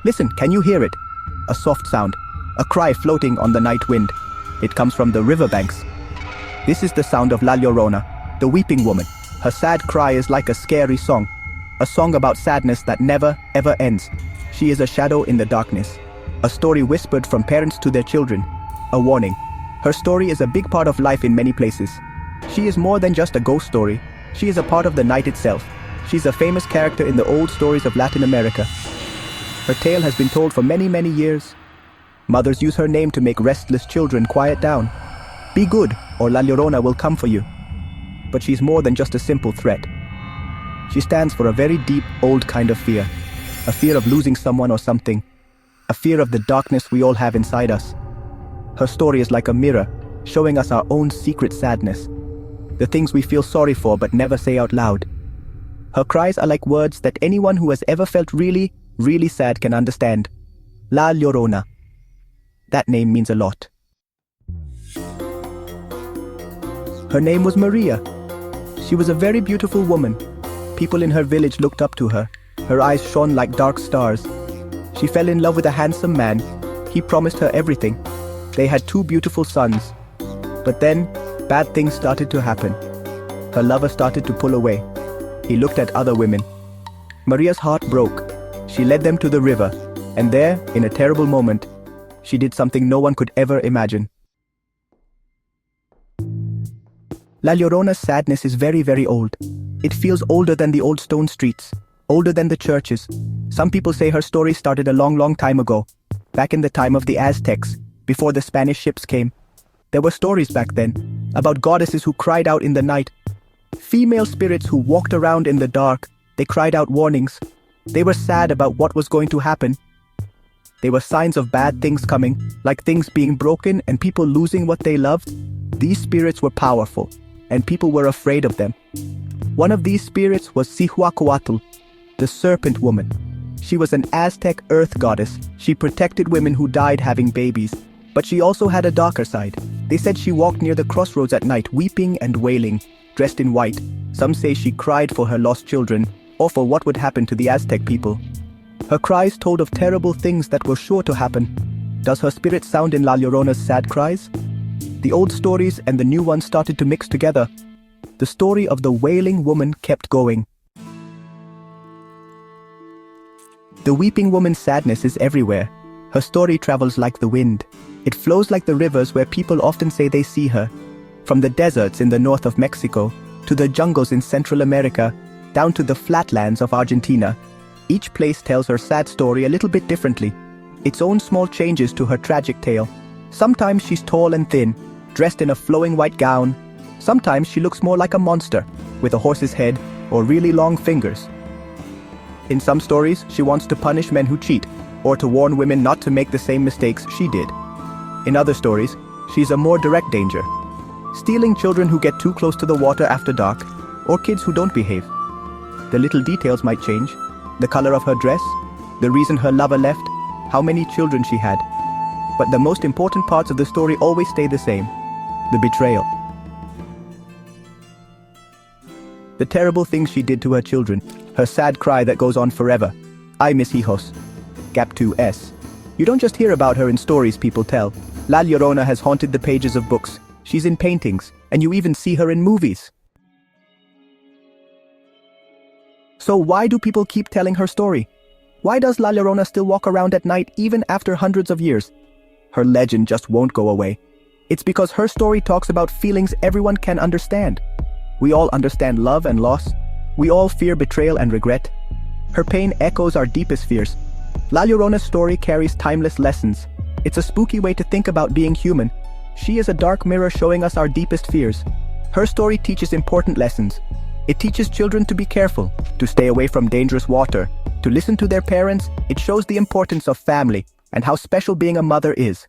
Listen, can you hear it? A soft sound, a cry floating on the night wind. It comes from the riverbanks. This is the sound of La Llorona, the weeping woman. Her sad cry is like a scary song, a song about sadness that never, ever ends. She is a shadow in the darkness, a story whispered from parents to their children, a warning. Her story is a big part of life in many places. She is more than just a ghost story. She is a part of the night itself. She's a famous character in the old stories of Latin America. Her tale has been told for many, many years. Mothers use her name to make restless children quiet down. Be good, or La Llorona will come for you. But she's more than just a simple threat. She stands for a very deep, old kind of fear. A fear of losing someone or something. A fear of the darkness we all have inside us. Her story is like a mirror, showing us our own secret sadness. The things we feel sorry for but never say out loud. Her cries are like words that anyone who has ever felt really, really sad can understand. La Llorona. That name means a lot. Her name was Maria. She was a very beautiful woman. People in her village looked up to her. Her eyes shone like dark stars. She fell in love with a handsome man. He promised her everything. They had 2 beautiful sons. But then, bad things started to happen. Her lover started to pull away. He looked at other women. Maria's heart broke. She led them to the river, and there, in a terrible moment, she did something no one could ever imagine. La Llorona's sadness is very, very old. It feels older than the old stone streets, older than the churches. Some people say her story started a long, long time ago, back in the time of the Aztecs, before the Spanish ships came. There were stories back then about goddesses who cried out in the night. Female spirits who walked around in the dark. They cried out warnings. They were sad about what was going to happen. They were signs of bad things coming, like things being broken and people losing what they loved. These spirits were powerful, and people were afraid of them. One of these spirits was Cihuacoatl, the serpent woman. She was an Aztec earth goddess. She protected women who died having babies. But she also had a darker side. They said she walked near the crossroads at night, weeping and wailing, dressed in white. Some say she cried for her lost children, or for what would happen to the Aztec people. Her cries told of terrible things that were sure to happen. Does her spirit sound in La Llorona's sad cries? The old stories and the new ones started to mix together. The story of the wailing woman kept going. The weeping woman's sadness is everywhere. Her story travels like the wind. It flows like the rivers where people often say they see her. From the deserts in the north of Mexico, to the jungles in Central America, down to the flatlands of Argentina. Each place tells her sad story a little bit differently. Its own small changes to her tragic tale. Sometimes she's tall and thin, dressed in a flowing white gown. Sometimes she looks more like a monster, with a horse's head or really long fingers. In some stories, she wants to punish men who cheat, or to warn women not to make the same mistakes she did. In other stories, she's a more direct danger, stealing children who get too close to the water after dark, or kids who don't behave. The little details might change, the color of her dress, the reason her lover left, how many children she had. But the most important parts of the story always stay the same: the betrayal. The terrible things she did to her children, her sad cry that goes on forever. Ay mis hijos. Gap 2S. You don't just hear about her in stories people tell. La Llorona has haunted the pages of books. She's in paintings, and you even see her in movies. So why do people keep telling her story? Why does La Llorona still walk around at night even after hundreds of years? Her legend just won't go away. It's because her story talks about feelings everyone can understand. We all understand love and loss. We all fear betrayal and regret. Her pain echoes our deepest fears. La Llorona's story carries timeless lessons. It's a spooky way to think about being human. She is a dark mirror showing us our deepest fears. Her story teaches important lessons. It teaches children to be careful, to stay away from dangerous water, to listen to their parents. It shows the importance of family and how special being a mother is.